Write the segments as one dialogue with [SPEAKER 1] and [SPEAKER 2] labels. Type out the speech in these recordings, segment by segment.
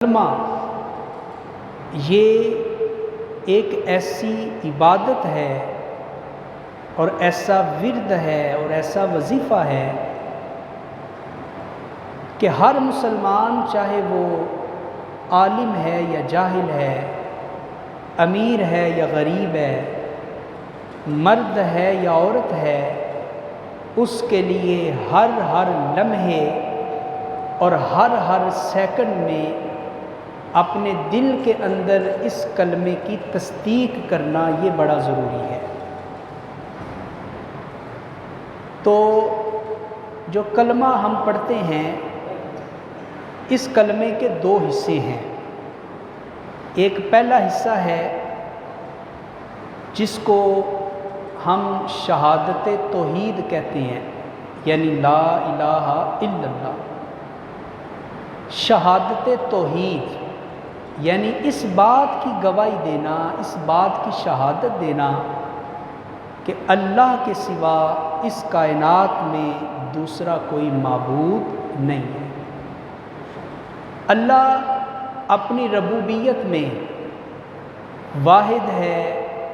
[SPEAKER 1] کلمہ یہ ایک ایسی عبادت ہے اور ایسا ورد ہے اور ایسا وظیفہ ہے کہ ہر مسلمان چاہے وہ عالم ہے یا جاہل ہے، امیر ہے یا غریب ہے، مرد ہے یا عورت ہے، اس کے لیے ہر لمحے اور ہر سیکنڈ میں اپنے دل کے اندر اس کلمے کی تصدیق کرنا یہ بڑا ضروری ہے۔ تو جو کلمہ ہم پڑھتے ہیں اس کلمے کے دو حصے ہیں۔ ایک پہلا حصہ ہے جس کو ہم شہادت توحید کہتے ہیں، یعنی لا الہ الا اللہ۔ شہادت توحید یعنی اس بات کی گواہی دینا، اس بات کی شہادت دینا کہ اللہ کے سوا اس کائنات میں دوسرا کوئی معبود نہیں ہے۔ اللہ اپنی ربوبیت میں واحد ہے،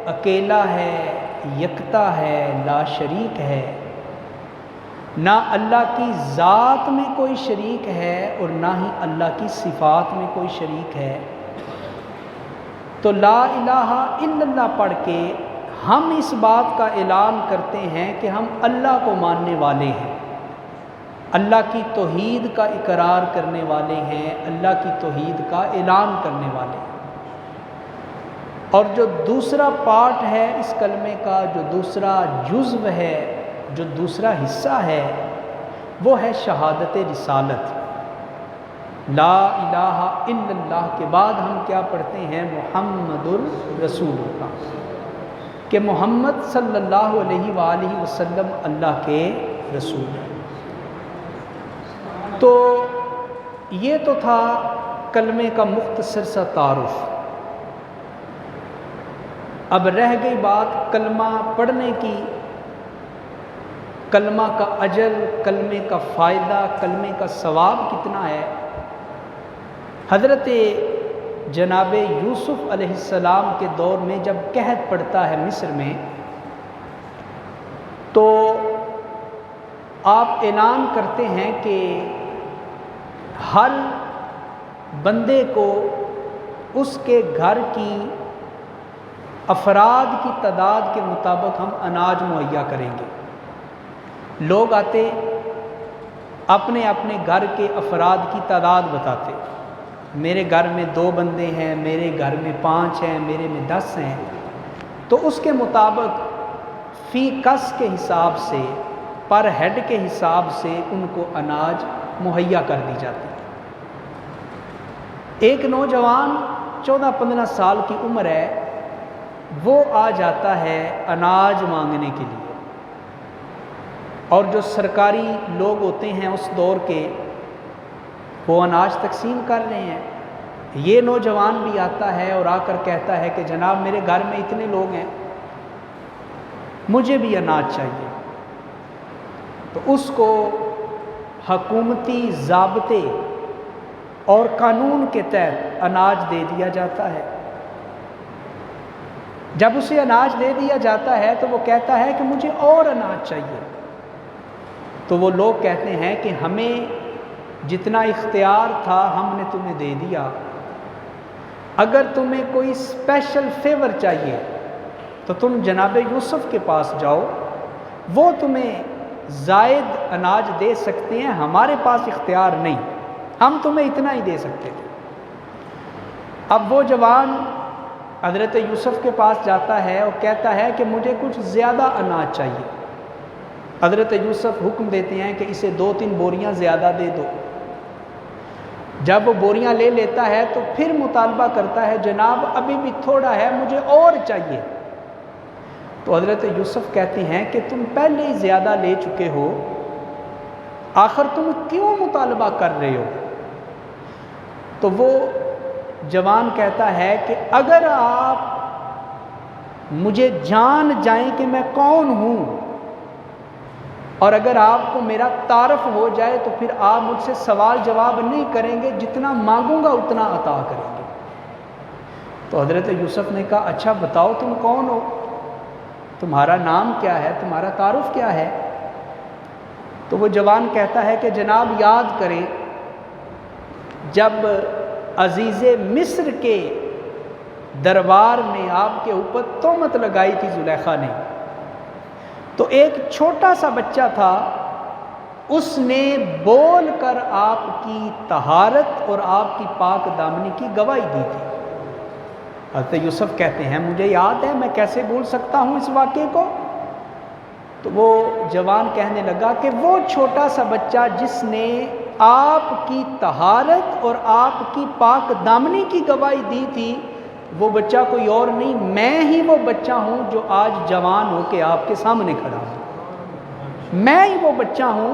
[SPEAKER 1] اکیلا ہے، یکتا ہے، لا شریک ہے۔ نہ اللہ کی ذات میں کوئی شریک ہے اور نہ ہی اللہ کی صفات میں کوئی شریک ہے۔ تو لا الہ الا اللہ پڑھ کے ہم اس بات کا اعلان کرتے ہیں کہ ہم اللہ کو ماننے والے ہیں، اللہ کی توحید کا اقرار کرنے والے ہیں، اللہ کی توحید کا اعلان کرنے والے ہیں۔ اور جو دوسرا پارٹ ہے اس کلمے کا، جو دوسرا جزو ہے، جو دوسرا حصہ ہے، وہ ہے شہادت رسالت۔ لا الہ الا اللہ کے بعد ہم کیا پڑھتے ہیں؟ محمد الرسول اللہ، کہ محمد صلی اللہ علیہ وآلہ وسلم اللہ کے رسول ہیں۔ تو یہ تو تھا کلمے کا مختصر سا تعارف۔ اب رہ گئی بات کلمہ پڑھنے کی، کلمہ کا اجر، کلمے کا فائدہ، کلمے کا ثواب کتنا ہے۔ حضرت جناب یوسف علیہ السلام کے دور میں جب قحط پڑتا ہے مصر میں، تو آپ اعلان کرتے ہیں کہ ہر بندے کو اس کے گھر کی افراد کی تعداد کے مطابق ہم اناج مہیا کریں گے۔ لوگ آتے اپنے اپنے گھر کے افراد کی تعداد بتاتے، میرے گھر میں 2 بندے ہیں، میرے گھر میں 5 ہیں، میرے میں 10 ہیں۔ تو اس کے مطابق فی کس کے حساب سے، پر ہیڈ کے حساب سے ان کو اناج مہیا کر دی جاتی۔ ایک نوجوان 14-15 سال کی عمر ہے، وہ آ جاتا ہے اناج مانگنے کے لیے، اور جو سرکاری لوگ ہوتے ہیں اس دور کے، وہ اناج تقسیم کر رہے ہیں۔ یہ نوجوان بھی آتا ہے اور آ کر کہتا ہے کہ جناب میرے گھر میں اتنے لوگ ہیں، مجھے بھی اناج چاہیے۔ تو اس کو حکومتی ضابطے اور قانون کے تحت اناج دے دیا جاتا ہے۔ جب اسے اناج دے دیا جاتا ہے تو وہ کہتا ہے کہ مجھے اور اناج چاہیے۔ تو وہ لوگ کہتے ہیں کہ ہمیں جتنا اختیار تھا ہم نے تمہیں دے دیا، اگر تمہیں کوئی اسپیشل فیور چاہیے تو تم جناب یوسف کے پاس جاؤ، وہ تمہیں زائد اناج دے سکتے ہیں، ہمارے پاس اختیار نہیں، ہم تمہیں اتنا ہی دے سکتے تھے۔ اب وہ جوان حضرت یوسف کے پاس جاتا ہے اور کہتا ہے کہ مجھے کچھ زیادہ اناج چاہیے۔ حضرت یوسف حکم دیتے ہیں کہ اسے 2-3 بوریاں زیادہ دے دو۔ جب وہ بوریاں لے لیتا ہے تو پھر مطالبہ کرتا ہے جناب ابھی بھی تھوڑا ہے، مجھے اور چاہیے۔ تو حضرت یوسف کہتے ہیں کہ تم پہلے ہی زیادہ لے چکے ہو، آخر تم کیوں مطالبہ کر رہے ہو؟ تو وہ جوان کہتا ہے کہ اگر آپ مجھے جان جائیں کہ میں کون ہوں اور اگر آپ کو میرا تعارف ہو جائے تو پھر آپ مجھ سے سوال جواب نہیں کریں گے، جتنا مانگوں گا اتنا عطا کریں گے۔ تو حضرت یوسف نے کہا اچھا بتاؤ تم کون ہو، تمہارا نام کیا ہے، تمہارا تعارف کیا ہے؟ تو وہ جوان کہتا ہے کہ جناب یاد کریں جب عزیز مصر کے دربار میں آپ کے اوپر تہمت لگائی تھی زلیخا نے، تو ایک چھوٹا سا بچہ تھا، اس نے بول کر آپ کی طہارت اور آپ کی پاک دامنی کی گواہی دی تھی۔ حضرت یوسف کہتے ہیں مجھے یاد ہے، میں کیسے بھول سکتا ہوں اس واقعے کو؟ تو وہ جوان کہنے لگا کہ وہ چھوٹا سا بچہ جس نے آپ کی طہارت اور آپ کی پاک دامنی کی گواہی دی تھی، وہ بچہ کوئی اور نہیں، میں ہی وہ بچہ ہوں جو آج جوان ہو کے آپ کے سامنے کھڑا ہوں، میں ہی وہ بچہ ہوں،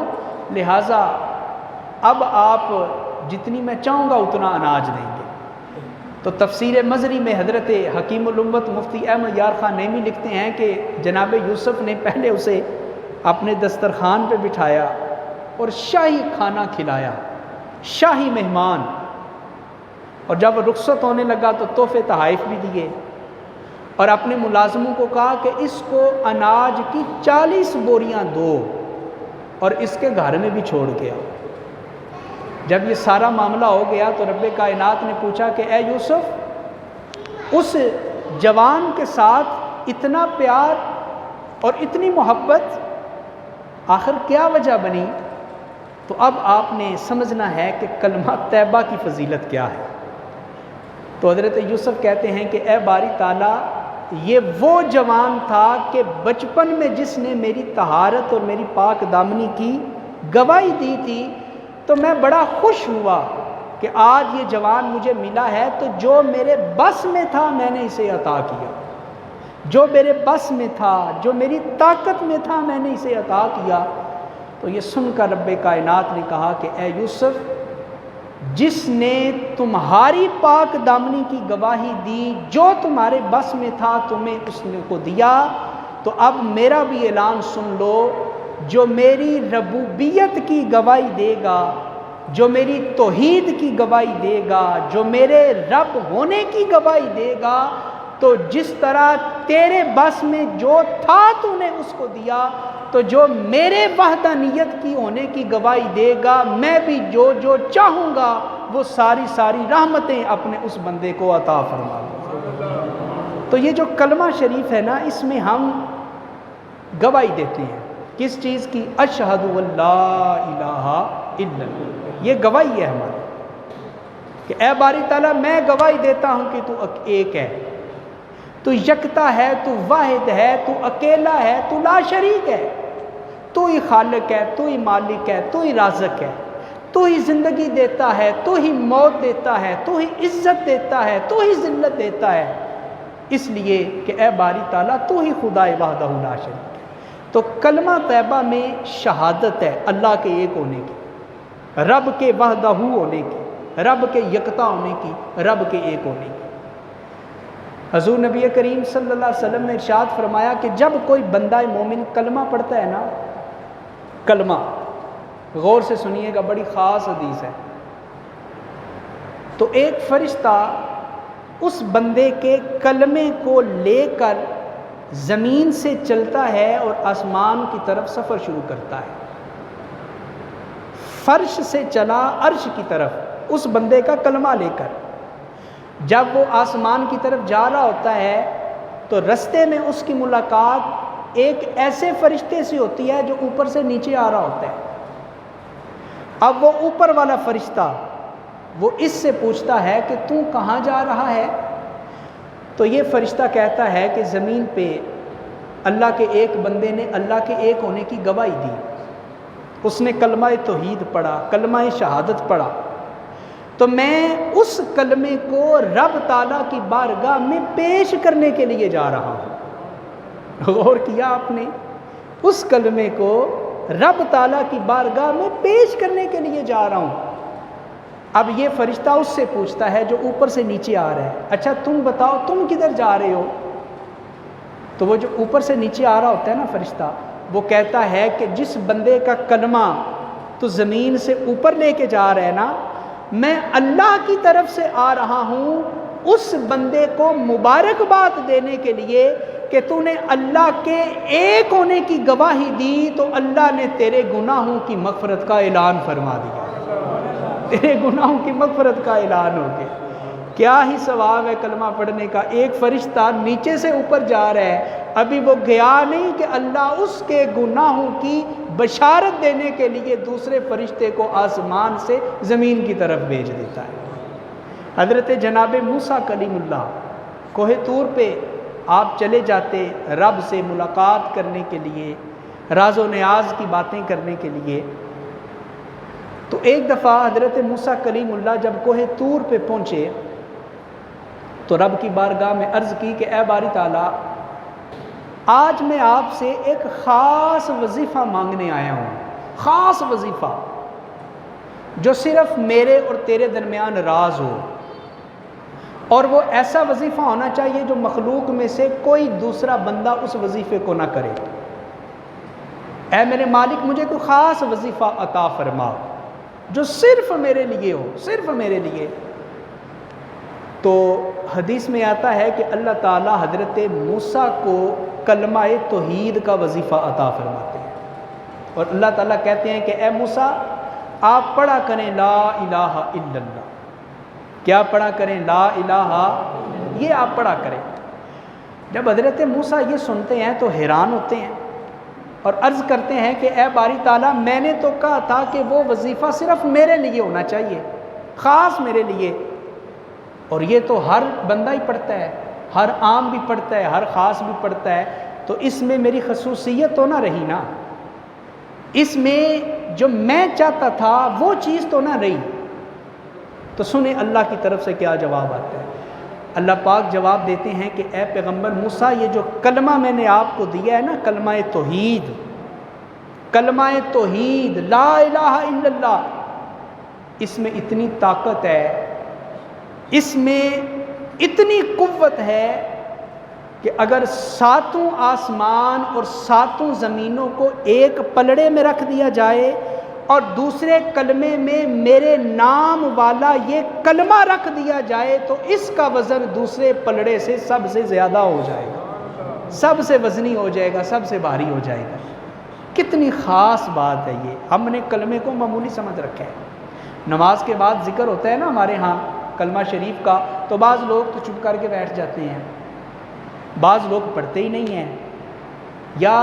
[SPEAKER 1] لہٰذا اب آپ جتنی میں چاہوں گا اتنا اناج دیں گے۔ تو تفسیر مزری میں حضرت حکیم الامت مفتی احمد یار خان نعیمی لکھتے ہیں کہ جناب یوسف نے پہلے اسے اپنے دسترخوان پہ بٹھایا اور شاہی کھانا کھلایا، شاہی مہمان، اور جب رخصت ہونے لگا تو تحفے تحائف بھی دیے، اور اپنے ملازموں کو کہا کہ اس کو اناج کی 40 بوریاں دو اور اس کے گھر میں بھی چھوڑ کے آؤ۔ جب یہ سارا معاملہ ہو گیا تو رب کائنات نے پوچھا کہ اے یوسف، اس جوان کے ساتھ اتنا پیار اور اتنی محبت آخر کیا وجہ بنی؟ تو اب آپ نے سمجھنا ہے کہ کلمہ طیبہ کی فضیلت کیا ہے۔ تو حضرت یوسف کہتے ہیں کہ اے باری تعالیٰ، یہ وہ جوان تھا کہ بچپن میں جس نے میری طہارت اور میری پاک دامنی کی گواہی دی تھی، تو میں بڑا خوش ہوا کہ آج یہ جوان مجھے ملا ہے، تو جو میرے بس میں تھا میں نے اسے عطا کیا، جو میرے بس میں تھا، جو میری طاقت میں تھا میں نے اسے عطا کیا۔ تو یہ سن کر رب کائنات نے کہا کہ اے یوسف، جس نے تمہاری پاک دامنی کی گواہی دی، جو تمہارے بس میں تھا تمہیں اس نے کو دیا، تو اب میرا بھی اعلان سن لو، جو میری ربوبیت کی گواہی دے گا، جو میری توحید کی گواہی دے گا، جو میرے رب ہونے کی گواہی دے گا، تو جس طرح تیرے بس میں جو تھا تو نے اس کو دیا، تو جو میرے وحدانیت کی ہونے کی گواہی دے گا، میں بھی جو جو چاہوں گا وہ ساری ساری رحمتیں اپنے اس بندے کو عطا فرما دوں۔ تو یہ جو کلمہ شریف ہے نا، اس میں ہم گواہی دیتے ہیں کس چیز کی؟ اشہد اللہ الہ الا اللہ، یہ گواہی ہے ہماری کہ اے باری تعالیٰ میں گواہی دیتا ہوں کہ تو ایک ہے، تو یکتا ہے، تو واحد ہے، تو اکیلا ہے، تو لا شریک ہے، تو ہی خالق ہے، تو ہی مالک ہے، تو ہی رازق ہے، تو ہی زندگی دیتا ہے، تو ہی موت دیتا ہے، تو ہی عزت دیتا ہے، تو ہی ذلت دیتا ہے، اس لیے کہ اے باری تعالیٰ تو ہی خدا وحدہ لا شریک ہے۔ تو کلمہ طیبہ میں شہادت ہے اللہ کے ایک ہونے کی، رب کے وحدہ ہونے کی، رب کے یکتا ہونے کی، رب کے ایک ہونے کی۔ حضور نبی کریم صلی اللہ علیہ وسلم نے ارشاد فرمایا کہ جب کوئی بندہ مومن کلمہ پڑھتا ہے نا، کلمہ، غور سے سنیے گا، بڑی خاص حدیث ہے، تو ایک فرشتہ اس بندے کے کلمے کو لے کر زمین سے چلتا ہے اور آسمان کی طرف سفر شروع کرتا ہے، فرش سے چلا عرش کی طرف اس بندے کا کلمہ لے کر۔ جب وہ آسمان کی طرف جا رہا ہوتا ہے تو رستے میں اس کی ملاقات ایک ایسے فرشتے سے ہوتی ہے جو اوپر سے نیچے آ رہا ہوتا ہے۔ اب وہ اوپر والا فرشتہ وہ اس سے پوچھتا ہے کہ تو کہاں جا رہا ہے؟ تو یہ فرشتہ کہتا ہے کہ زمین پہ اللہ کے ایک بندے نے اللہ کے ایک ہونے کی گواہی دی، اس نے کلمہ توحید پڑھا، کلمہ شہادت پڑھا، تو میں اس کلمے کو رب تعالیٰ کی بارگاہ میں پیش کرنے کے لیے جا رہا ہوں۔ غور کیا آپ نے؟ اس کلمے کو رب تعالیٰ کی بارگاہ میں پیش کرنے کے لیے جا رہا ہوں۔ اب یہ فرشتہ اس سے پوچھتا ہے جو اوپر سے نیچے آ رہا ہے، اچھا تم بتاؤ تم کدھر جا رہے ہو؟ تو وہ جو اوپر سے نیچے آ رہا ہوتا ہے نا فرشتہ، وہ کہتا ہے کہ جس بندے کا کلمہ تو زمین سے اوپر لے کے جا رہا ہے نا، میں اللہ کی طرف سے آ رہا ہوں اس بندے کو مبارکباد دینے کے لیے کہ تو نے اللہ کے ایک ہونے کی گواہی دی تو اللہ نے تیرے گناہوں کی مغفرت کا اعلان فرما دیا، تیرے گناہوں کی مغفرت کا اعلان ہو گیا۔ کیا ہی ثواب ہے کلمہ پڑھنے کا۔ ایک فرشتہ نیچے سے اوپر جا رہا ہے، ابھی وہ گیا نہیں کہ اللہ اس کے گناہوں کی بشارت دینے کے لیے دوسرے فرشتے کو آسمان سے زمین کی طرف بھیج دیتا ہے۔ حضرت جناب موسیٰ کلیم اللہ کوہ طور پہ آپ چلے جاتے رب سے ملاقات کرنے کے لیے، راز و نیاز کی باتیں کرنے کے لیے۔ تو ایک دفعہ حضرت موسیٰ کلیم اللہ جب کوہ طور پہ پہنچے تو رب کی بارگاہ میں عرض کی کہ اے باری تعالیٰ، آج میں آپ سے ایک خاص وظیفہ مانگنے آیا ہوں، خاص وظیفہ جو صرف میرے اور تیرے درمیان راز ہو، اور وہ ایسا وظیفہ ہونا چاہیے جو مخلوق میں سے کوئی دوسرا بندہ اس وظیفے کو نہ کرے۔ اے میرے مالک، مجھے کوئی خاص وظیفہ عطا فرما جو صرف میرے لیے ہو، صرف میرے لیے۔ تو حدیث میں آتا ہے کہ اللہ تعالیٰ حضرت موسیٰ کو کلمہ توحید کا وظیفہ عطا فرماتے ہیں، اور اللہ تعالیٰ کہتے ہیں کہ اے موسیٰ آپ پڑھا کریں لا الہ الا اللہ۔ کیا پڑھا کریں؟ لا الہ، یہ آپ پڑھا کریں۔ جب حضرت موسیٰ یہ سنتے ہیں تو حیران ہوتے ہیں اور عرض کرتے ہیں کہ اے باری تعالیٰ، میں نے تو کہا تھا کہ وہ وظیفہ صرف میرے لیے ہونا چاہیے، خاص میرے لیے، اور یہ تو ہر بندہ ہی پڑھتا ہے، ہر عام بھی پڑھتا ہے، ہر خاص بھی پڑھتا ہے، تو اس میں میری خصوصیت تو نہ رہی نا، اس میں جو میں چاہتا تھا وہ چیز تو نہ رہی۔ تو سنیں اللہ کی طرف سے کیا جواب آتا ہے۔ اللہ پاک جواب دیتے ہیں کہ اے پیغمبر موسیٰ، یہ جو کلمہ میں نے آپ کو دیا ہے نا، کلمہ توحید، کلمہ توحید لا الہ الا اللہ، اس میں اتنی طاقت ہے، اس میں اتنی قوت ہے کہ اگر ساتوں آسمان اور ساتوں زمینوں کو ایک پلڑے میں رکھ دیا جائے اور دوسرے کلمے میں میرے نام والا یہ کلمہ رکھ دیا جائے تو اس کا وزن دوسرے پلڑے سے سب سے زیادہ ہو جائے گا، سب سے وزنی ہو جائے گا، سب سے بھاری ہو جائے گا۔ کتنی خاص بات ہے یہ، ہم نے کلمے کو معمولی سمجھ رکھا ہے۔ نماز کے بعد ذکر ہوتا ہے نا ہمارے ہاں کلمہ شریف کا، تو بعض لوگ تو چپ کر کے بیٹھ جاتے ہیں، بعض لوگ پڑھتے ہی نہیں ہیں، یا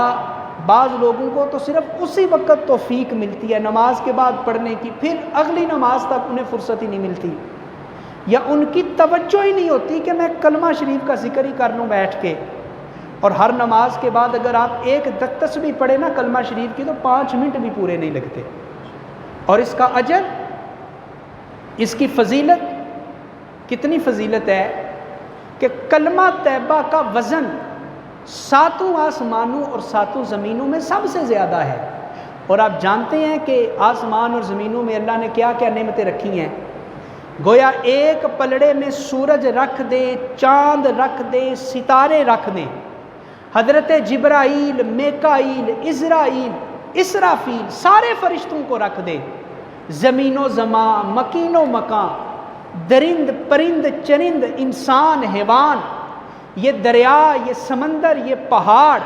[SPEAKER 1] بعض لوگوں کو تو صرف اسی وقت توفیق ملتی ہے نماز کے بعد پڑھنے کی، پھر اگلی نماز تک انہیں فرصت ہی نہیں ملتی، یا ان کی توجہ ہی نہیں ہوتی کہ میں کلمہ شریف کا ذکر ہی کر لوں بیٹھ کے۔ اور ہر نماز کے بعد اگر آپ ایک تسبیح پڑھیں نا کلمہ شریف کی تو 5 منٹ بھی پورے نہیں لگتے، اور اس کا اجر، اس کی فضیلت، کتنی فضیلت ہے کہ کلمہ طیبہ کا وزن ساتوں آسمانوں اور ساتوں زمینوں میں سب سے زیادہ ہے۔ اور آپ جانتے ہیں کہ آسمان اور زمینوں میں اللہ نے کیا کیا نعمتیں رکھی ہیں، گویا ایک پلڑے میں سورج رکھ دے، چاند رکھ دے، ستارے رکھ دیں، حضرت جبرائیل، میکائیل، عزرائیل، اسرافیل، سارے فرشتوں کو رکھ دے، زمین و زمان، مکین و مکان، درند پرند چرند، انسان حیوان، یہ دریا، یہ سمندر، یہ پہاڑ،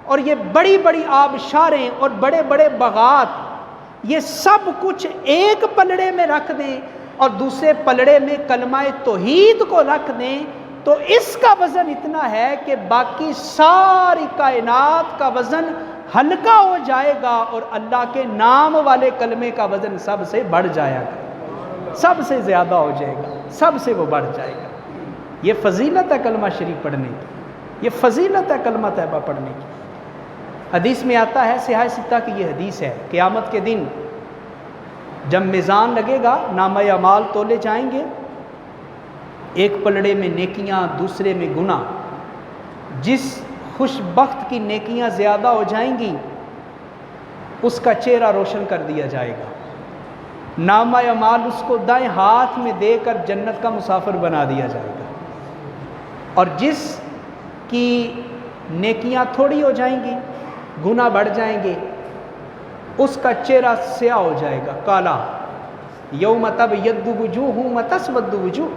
[SPEAKER 1] اور یہ بڑی بڑی آبشاریں اور بڑے بڑے باغات، یہ سب کچھ ایک پلڑے میں رکھ دیں اور دوسرے پلڑے میں کلمہ توحید کو رکھ دیں تو اس کا وزن اتنا ہے کہ باقی ساری کائنات کا وزن ہلکا ہو جائے گا اور اللہ کے نام والے کلمے کا وزن سب سے بڑھ جائے گا، سب سے زیادہ ہو جائے گا، سب سے وہ بڑھ جائے گا۔ یہ فضیلت ہے کلمہ شریف پڑھنے کی، یہ فضیلت ہے کلمہ طیبہ پڑھنے کی۔ حدیث میں آتا ہے، صحیح ستہ کی یہ حدیث ہے، قیامت کے دن جب میزان لگے گا، نامہ اعمال تولے جائیں گے، ایک پلڑے میں نیکیاں، دوسرے میں گناہ، جس خوش بخت کی نیکیاں زیادہ ہو جائیں گی اس کا چہرہ روشن کر دیا جائے گا، نامہ اعمال اس کو دائیں ہاتھ میں دے کر جنت کا مسافر بنا دیا جائے گا، اور جس کی نیکیاں تھوڑی ہو جائیں گی گناہ بڑھ جائیں گے، اس کا چہرہ سیاہ ہو جائے گا، کالا، یوم تبیض وجوہ و تسود وجوہ،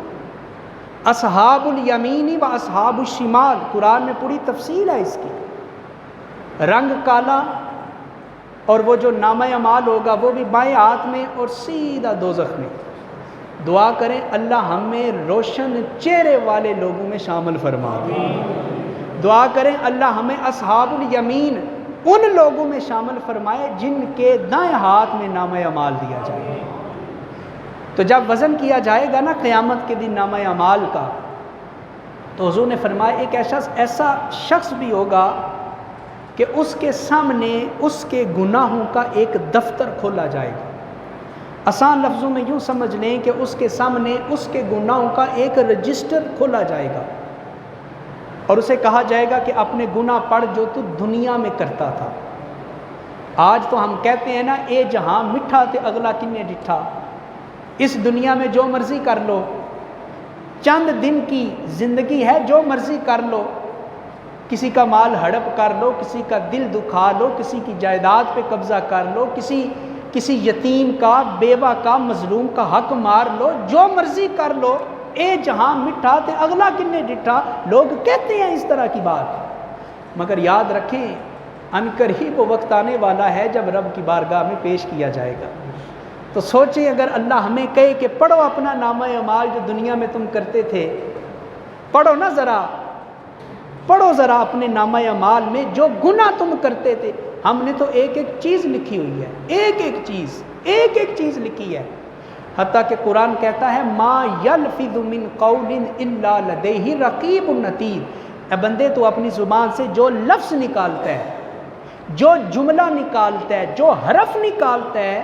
[SPEAKER 1] اصحاب الیمین و اصحاب الشمال، قرآن میں پوری تفصیل ہے اس کی، رنگ کالا، اور وہ جو نامہ اعمال ہوگا وہ بھی بائیں ہاتھ میں اور سیدھا دوزخ میں۔ دعا کریں اللہ ہمیں روشن چہرے والے لوگوں میں شامل فرما دے، دعا کریں اللہ ہمیں اصحاب الیمین ان لوگوں میں شامل فرمائے جن کے دائیں ہاتھ میں نامہ اعمال دیا جائے۔ تو جب وزن کیا جائے گا نا قیامت کے دن نامہ اعمال کا، تو حضور نے فرمایا ایک ایسا شخص بھی ہوگا کہ اس کے سامنے اس کے گناہوں کا ایک دفتر کھولا جائے گا۔ آسان لفظوں میں یوں سمجھ لیں کہ اس کے سامنے اس کے گناہوں کا ایک رجسٹر کھولا جائے گا، اور اسے کہا جائے گا کہ اپنے گناہ پڑھ جو تو دنیا میں کرتا تھا۔ آج تو ہم کہتے ہیں نا اے جہاں مٹھا تے اگلا کنے ڈٹھا، اس دنیا میں جو مرضی کر لو، چند دن کی زندگی ہے، جو مرضی کر لو، کسی کا مال ہڑپ کر لو، کسی کا دل دکھا لو، کسی کی جائیداد پہ قبضہ کر لو، کسی یتیم کا، بیوہ کا، مظلوم کا حق مار لو، جو مرضی کر لو، اے جہاں مٹھا تے اگلا کنے ڈٹھا، لوگ کہتے ہیں اس طرح کی بات، مگر یاد رکھیں عنقریب وہ وقت آنے والا ہے جب رب کی بارگاہ میں پیش کیا جائے گا۔ تو سوچیں اگر اللہ ہمیں کہے کہ پڑھو اپنا نامہ اعمال جو دنیا میں تم کرتے تھے، پڑھو نا ذرا، پڑھو ذرا اپنے نامہ اعمال میں جو گناہ تم کرتے تھے۔ ہم نے تو ایک ایک چیز لکھی ہوئی ہے، ایک ایک چیز لکھی ہے، حتیٰ کہ قرآن کہتا ہے ما یلفظ من قول الا لدیہ رقیب عتید۔ اے بندے تو اپنی زبان سے جو لفظ نکالتا ہے، جو جملہ نکالتا ہے، جو حرف نکالتا ہے،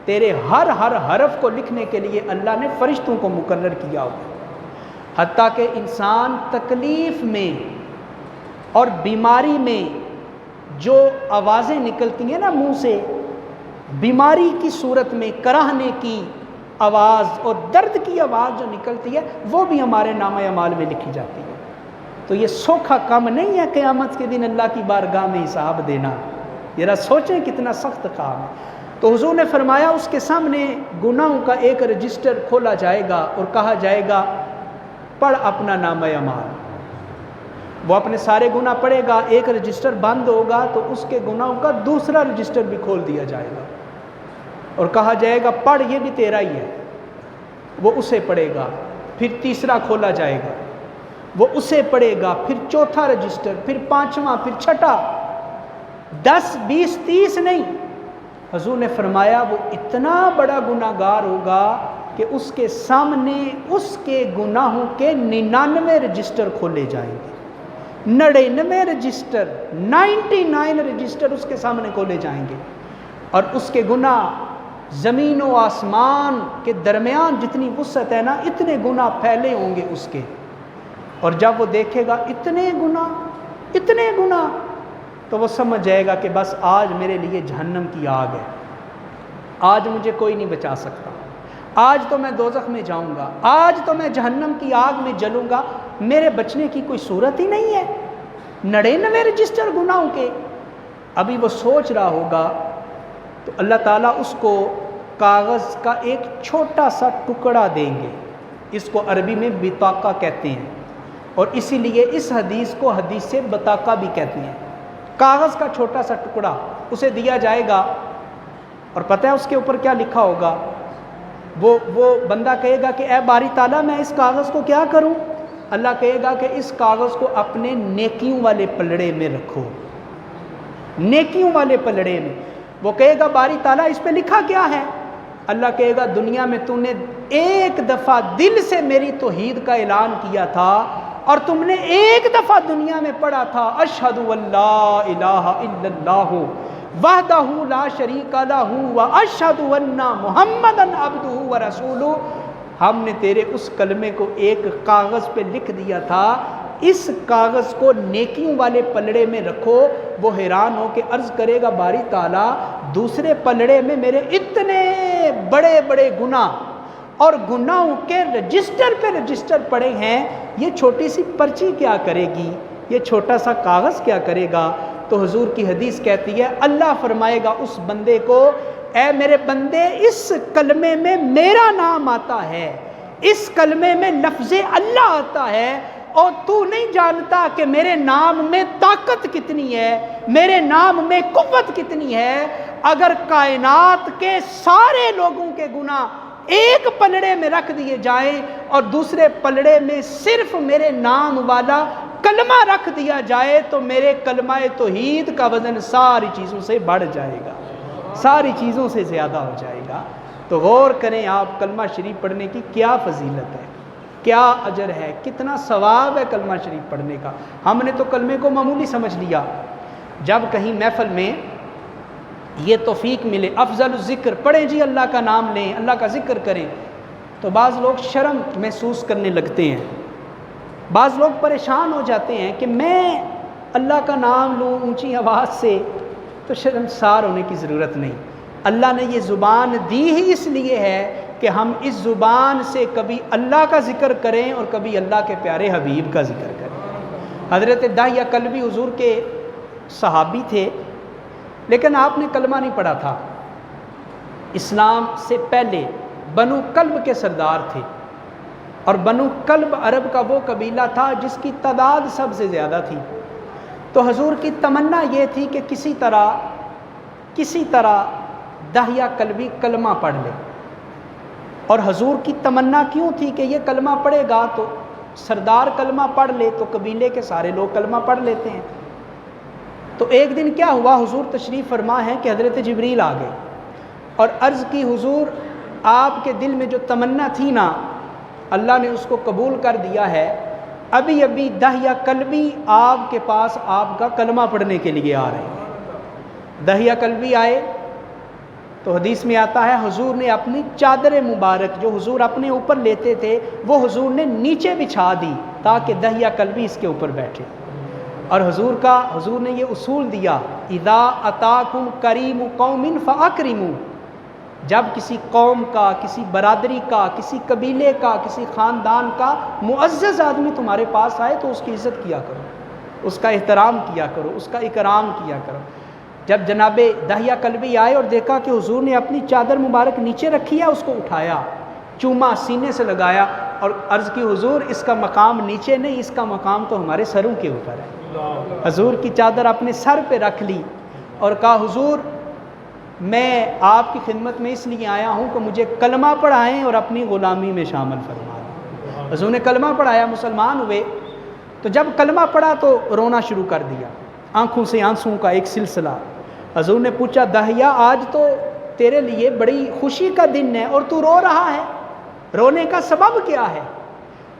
[SPEAKER 1] تیرے ہر حرف کو لکھنے کے لیے اللہ نے فرشتوں کو مقرر کیا ہوا۔ حتیٰ کہ انسان تکلیف میں اور بیماری میں جو آوازیں نکلتی ہیں نا منہ سے، بیماری کی صورت میں کراہنے کی آواز اور درد کی آواز جو نکلتی ہے، وہ بھی ہمارے نامہ اعمال میں لکھی جاتی ہے۔ تو یہ سوکھا کام نہیں ہے قیامت کے دن اللہ کی بارگاہ میں حساب دینا، ذرا سوچیں کتنا سخت کام ہے۔ تو حضور نے فرمایا اس کے سامنے گناہوں کا ایک رجسٹر کھولا جائے گا اور کہا جائے گا پڑھ اپنا نامہ اعمال۔ وہ اپنے سارے گناہ پڑھے گا، ایک رجسٹر بند ہوگا تو اس کے گناہوں کا دوسرا رجسٹر بھی کھول دیا جائے گا اور کہا جائے گا پڑھ یہ بھی تیرا ہی ہے۔ وہ اسے پڑھے گا، پھر تیسرا کھولا جائے گا، وہ اسے پڑھے گا، پھر چوتھا رجسٹر، پھر پانچواں، پھر چھٹا، 10 20 30 نہیں۔ حضور نے فرمایا وہ اتنا بڑا گناہ گار ہوگا کہ اس کے سامنے اس کے گناہوں کے 99 رجسٹر کھولے جائیں گے، 99 رجسٹر، 99 رجسٹر اس کے سامنے کھولے جائیں گے، اور اس کے گناہ زمین و آسمان کے درمیان جتنی وسعت ہے نا اتنے گناہ پھیلے ہوں گے اس کے۔ اور جب وہ دیکھے گا اتنے گناہ، تو وہ سمجھ جائے گا کہ بس آج میرے لیے جہنم کی آگ ہے، آج مجھے کوئی نہیں بچا سکتا، آج تو میں دوزخ میں جاؤں گا، آج تو میں جہنم کی آگ میں جلوں گا، میرے بچنے کی کوئی صورت ہی نہیں ہے۔ 99 رجسٹر گناہوں کے۔ ابھی وہ سوچ رہا ہوگا تو اللہ تعالیٰ اس کو کاغذ کا ایک چھوٹا سا ٹکڑا دیں گے، اس کو عربی میں بطاقہ کہتے ہیں، اور اسی لیے اس حدیث کو حدیث بطاقہ بھی کہتے ہیں۔ کاغذ کا چھوٹا سا ٹکڑا اسے دیا جائے گا، اور پتہ ہے اس کے اوپر کیا لکھا ہوگا؟ وہ بندہ کہے گا کہ اے باری تعالیٰ میں اس کاغذ کو کیا کروں؟ اللہ کہے گا کہ اس کاغذ کو اپنے نیکیوں والے پلڑے میں رکھو، نیکیوں والے پلڑے میں۔ وہ کہے گا باری تعالیٰ اس پہ لکھا کیا ہے؟ اللہ کہے گا دنیا میں تم نے ایک دفعہ دل سے میری توحید کا اعلان کیا تھا، اور تم نے ایک دفعہ دنیا میں پڑھا تھا اشہد ان لا الہ الا اللہ وحدہ لا شریک لہ واشہد ان محمدا عبدہ ورسولہ۔ ہم نے تیرے اس کلمے کو ایک کاغذ پہ لکھ دیا تھا، اس کاغذ کو نیکیوں والے پلڑے میں رکھو۔ وہ حیران ہو کے عرض کرے گا باری تعالیٰ دوسرے پلڑے میں میرے اتنے بڑے بڑے گناہ اور گناہوں کے رجسٹر پہ رجسٹر پڑے ہیں، یہ چھوٹی سی پرچی کیا کرے گی، یہ چھوٹا سا کاغذ کیا کرے گا؟ تو حضور کی حدیث کہتی ہے اللہ فرمائے گا اس بندے کو اے میرے بندے اس کلمے میں میرا نام آتا ہے، اس کلمے میں لفظ اللہ آتا ہے اور تو نہیں جانتا کہ میرے نام میں طاقت کتنی ہے، میرے نام میں قوت کتنی ہے۔ اگر کائنات کے سارے لوگوں کے گناہ ایک پلڑے میں رکھ دیے جائیں اور دوسرے پلڑے میں صرف میرے نام والا کلمہ رکھ دیا جائے تو میرے کلمہ توحید کا وزن ساری چیزوں سے بڑھ جائے گا، ساری چیزوں سے زیادہ ہو جائے گا۔ تو غور کریں آپ کلمہ شریف پڑھنے کی کیا فضیلت ہے، کیا اجر ہے، کتنا ثواب ہے کلمہ شریف پڑھنے کا۔ ہم نے تو کلمے کو معمولی سمجھ لیا۔ جب کہیں محفل میں یہ توفیق ملے افضل الذکر پڑھیں جی، اللہ کا نام لیں، اللہ کا ذکر کریں، تو بعض لوگ شرم محسوس کرنے لگتے ہیں، بعض لوگ پریشان ہو جاتے ہیں کہ میں اللہ کا نام لوں اونچی آواز سے، تو شرمسار ہونے کی ضرورت نہیں۔ اللہ نے یہ زبان دی ہی اس لیے ہے کہ ہم اس زبان سے کبھی اللہ کا ذکر کریں اور کبھی اللہ کے پیارے حبیب کا ذکر کریں۔ حضرت داہیہ کلبی حضور کے صحابی تھے، لیکن آپ نے کلمہ نہیں پڑھا تھا۔ اسلام سے پہلے بنو کلب کے سردار تھے، اور بنو کلب عرب کا وہ قبیلہ تھا جس کی تعداد سب سے زیادہ تھی۔ تو حضور کی تمنا یہ تھی کہ کسی طرح داہیہ کلبی کلمہ پڑھ لے، اور حضور کی تمنا کیوں تھی کہ یہ کلمہ پڑھے گا تو سردار کلمہ پڑھ لے تو قبیلے کے سارے لوگ کلمہ پڑھ لیتے ہیں۔ تو ایک دن کیا ہوا، حضور تشریف فرما ہے کہ حضرت جبریل آ گئے اور عرض کی حضور آپ کے دل میں جو تمنا تھی نا اللہ نے اس کو قبول کر دیا ہے، ابھی ابھی داہیہ کلبی آپ کے پاس آپ کا کلمہ پڑھنے کے لیے آ رہے ہیں۔ داہیہ کلبی آئے تو حدیث میں آتا ہے حضور نے اپنی چادر مبارک جو حضور اپنے اوپر لیتے تھے وہ حضور نے نیچے بچھا دی تاکہ داہیہ کلبی اس کے اوپر بیٹھے، اور حضور نے یہ اصول دیا اذا اتاکم کریم قوم فاکرموا، جب کسی قوم کا، کسی برادری کا، کسی قبیلے کا، کسی خاندان کا معزز آدمی تمہارے پاس آئے تو اس کی عزت کیا کرو، اس کا احترام کیا کرو، اس کا اکرام کیا کرو۔ جب جناب داہیہ کلبی آئے اور دیکھا کہ حضور نے اپنی چادر مبارک نیچے رکھی ہے، اس کو اٹھایا، چوما سینے سے لگایا اور عرض کی حضور اس کا مقام نیچے نہیں، اس کا مقام تو ہمارے سروں کے اوپر ہے۔ حضور کی چادر اپنے سر پہ رکھ لی اور کہا حضور میں آپ کی خدمت میں اس لیے آیا ہوں کہ مجھے کلمہ پڑھائیں اور اپنی غلامی میں شامل فرما دیں۔ حضور نے کلمہ پڑھایا، مسلمان ہوئے۔ تو جب کلمہ پڑھا تو رونا شروع کر دیا، آنکھوں سے آنسوں کا ایک سلسلہ۔ حضور نے پوچھا داہیہ آج تو تیرے لیے بڑی خوشی کا دن ہے اور تو رو رہا ہے، رونے کا سبب کیا ہے؟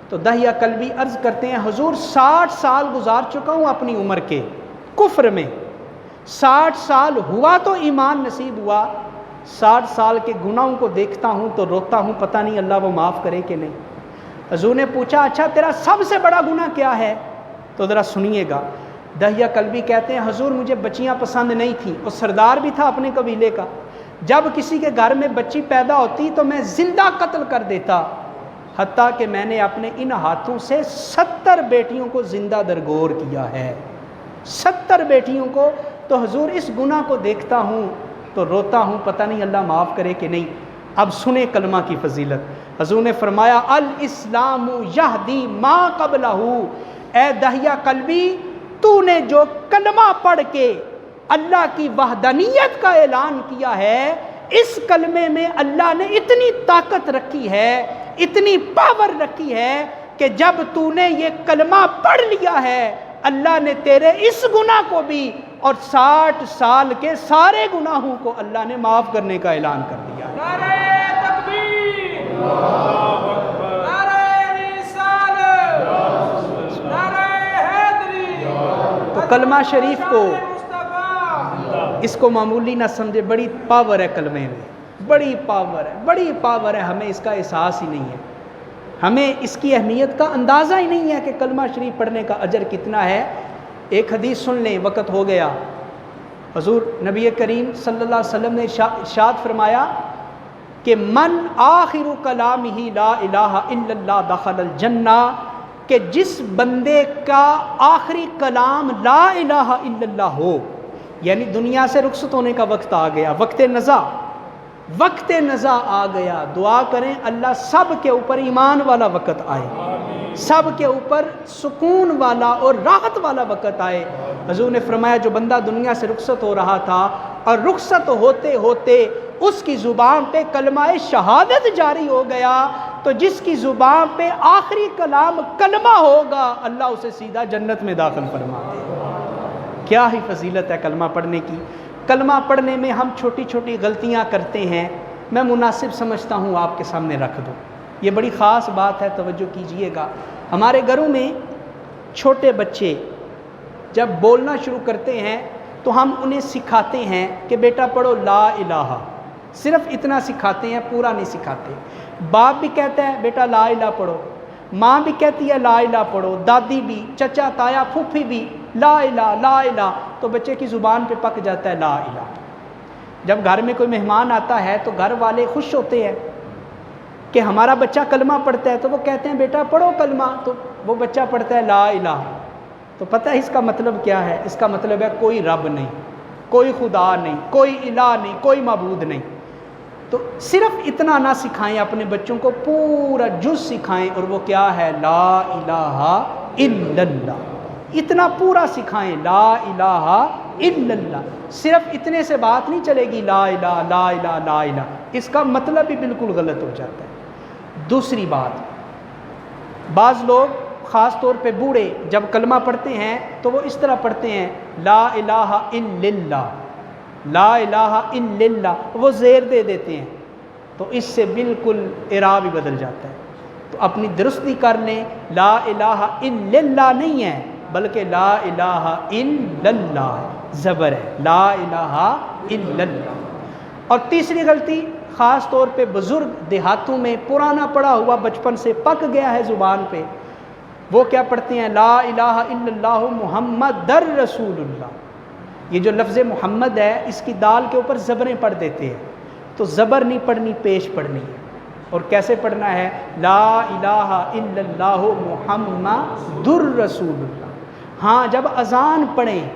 [SPEAKER 1] تو داہیہ کلبی عرض کرتے ہیں حضور 60 سال گزار چکا ہوں اپنی عمر کے کفر میں، 60 سال ہوا تو ایمان نصیب ہوا، 60 سال کے گناہوں کو دیکھتا ہوں تو روتا ہوں، پتہ نہیں اللہ وہ معاف کرے کہ نہیں۔ حضور نے پوچھا اچھا تیرا سب سے بڑا گناہ کیا ہے؟ تو ذرا سنیے گا۔ داہیہ کلبی کہتے ہیں حضور مجھے بچیاں پسند نہیں تھیں، اور سردار بھی تھا اپنے قبیلے کا، جب کسی کے گھر میں بچی پیدا ہوتی تو میں زندہ قتل کر دیتا، حتیٰ کہ میں نے اپنے ان ہاتھوں سے 70 بیٹیوں کو زندہ درگور کیا ہے، 70 بیٹیوں کو۔ تو حضور اس گناہ کو دیکھتا ہوں تو روتا ہوں، پتہ نہیں اللہ معاف کرے کہ نہیں۔ اب سنیں کلمہ کی فضیلت۔ حضور نے فرمایا الاسلام یہدی ما قبلہ، اے داہیہ کلبی تو نے جو کلمہ پڑھ کے اللہ کی وحدانیت کا اعلان کیا ہے، اس کلمے میں اللہ نے اتنی طاقت رکھی ہے، اتنی پاور رکھی ہے کہ جب تو نے یہ کلمہ پڑھ لیا ہے اللہ نے تیرے اس گناہ کو بھی اور 60 سال کے سارے گناہوں کو اللہ نے معاف کرنے کا اعلان کر دیا ہے۔
[SPEAKER 2] نعرہ تکبیر، نعرہ رسالت، نعرہ حیدری۔
[SPEAKER 1] تو کلمہ شریف کو اس کو معمولی نہ سمجھے، بڑی پاور ہے کلمے میں، بڑی پاور ہے، بڑی پاور ہے، ہمیں اس کا احساس ہی نہیں ہے، ہمیں اس کی اہمیت کا اندازہ ہی نہیں ہے کہ کلمہ شریف پڑھنے کا اجر کتنا ہے۔ ایک حدیث سن لیں، وقت ہو گیا۔ حضور نبی کریم صلی اللہ علیہ وسلم نے ارشاد فرمایا کہ من آخر کلامہ لا الہ الا اللہ دخل الجنہ، کہ جس بندے کا آخری کلام لا الہ الا اللہ ہو، یعنی دنیا سے رخصت ہونے کا وقت آ گیا، وقت نزا آ گیا، دعا کریں اللہ سب کے اوپر ایمان والا وقت آئے، سب کے اوپر سکون والا اور راحت والا وقت آئے۔ حضور نے فرمایا جو بندہ دنیا سے رخصت ہو رہا تھا اور رخصت ہوتے ہوتے اس کی زبان پہ کلمہ شہادت جاری ہو گیا، تو جس کی زبان پہ آخری کلام کلمہ ہوگا اللہ اسے سیدھا جنت میں داخل فرما دے۔ کیا ہی فضیلت ہے کلمہ پڑھنے کی۔ کلمہ پڑھنے میں ہم چھوٹی چھوٹی غلطیاں کرتے ہیں، میں مناسب سمجھتا ہوں آپ کے سامنے رکھ دوں۔ یہ بڑی خاص بات ہے، توجہ کیجئے گا۔ ہمارے گھروں میں چھوٹے بچے جب بولنا شروع کرتے ہیں تو ہم انہیں سکھاتے ہیں کہ بیٹا پڑھو لا الہ، صرف اتنا سکھاتے ہیں، پورا نہیں سکھاتے۔ باپ بھی کہتا ہے بیٹا لا الہ پڑھو، ماں بھی کہتی ہے لا الہ پڑھو، دادی بھی، چچا تایا پھوپھی بھی لا الہ لا الہ، تو بچے کی زبان پہ پک جاتا ہے لا الہ۔ جب گھر میں کوئی مہمان آتا ہے تو گھر والے خوش ہوتے ہیں کہ ہمارا بچہ کلمہ پڑھتا ہے، تو وہ کہتے ہیں بیٹا پڑھو کلمہ، تو وہ بچہ پڑھتا ہے لا الہ۔ تو پتہ ہے اس کا مطلب کیا ہے؟ اس کا مطلب ہے کوئی رب نہیں، کوئی خدا نہیں، کوئی الہ نہیں، کوئی معبود نہیں۔ تو صرف اتنا نہ سکھائیں اپنے بچوں کو، پورا جز سکھائیں، اور وہ کیا ہے؟ لا الہ الا اللہ۔ اتنا پورا سکھائیں، لا الہ الا اللہ۔ صرف اتنے سے بات نہیں چلے گی، لا الہ لا الہ لا الہ، اس کا مطلب بھی بالکل غلط ہو جاتا ہے۔ دوسری بات، بعض لوگ خاص طور پہ بوڑھے جب کلمہ پڑھتے ہیں تو وہ اس طرح پڑھتے ہیں لا الہ الا اللہ، لا الہ الا اللہ، وہ زیر دے دیتے ہیں، تو اس سے بالکل اعراب ہی بدل جاتا ہے۔ تو اپنی درستی کر لیں، لا الہ الا اللہ نہیں ہے بلکہ لا الہ الا اللہ ہے، زبر ہے، لا الہ الا اللہ۔ اور تیسری غلطی خاص طور پہ بزرگ دیہاتوں میں پرانا پڑھا ہوا بچپن سے پک گیا ہے زبان پہ، وہ کیا پڑھتے ہیں؟ لا الہ الا اللہ محمد رسول اللہ۔ یہ جو لفظ محمد ہے اس کی دال کے اوپر زبریں پڑھ دیتے ہیں، تو زبر نہیں پڑھنی، پیش پڑھنی ہے۔ اور کیسے پڑھنا ہے؟ لا الہ الا اللہ محمد رسول اللہ۔ ہاں جب اذان پڑھیں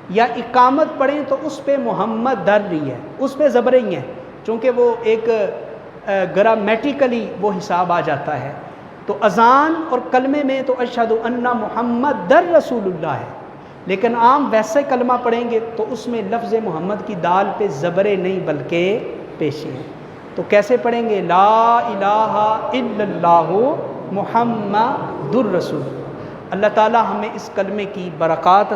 [SPEAKER 1] یا اقامت پڑھیں تو اس پہ محمد در رہی ہے، اس پہ زبریں ہی ہیں، چونکہ وہ ایک گرامیٹیکلی وہ حساب آ جاتا ہے۔ تو اذان اور کلمے میں تو اشہد ان محمد رسول اللہ ہے، لیکن عام ویسے کلمہ پڑھیں گے تو اس میں لفظ محمد کی دال پہ زبریں نہیں بلکہ پیشیں ہیں۔ تو کیسے پڑھیں گے؟ لا الہ الا اللہ محمد رسول اللہ۔ اللہ تعالی ہمیں اس کلمے کی برکات عطا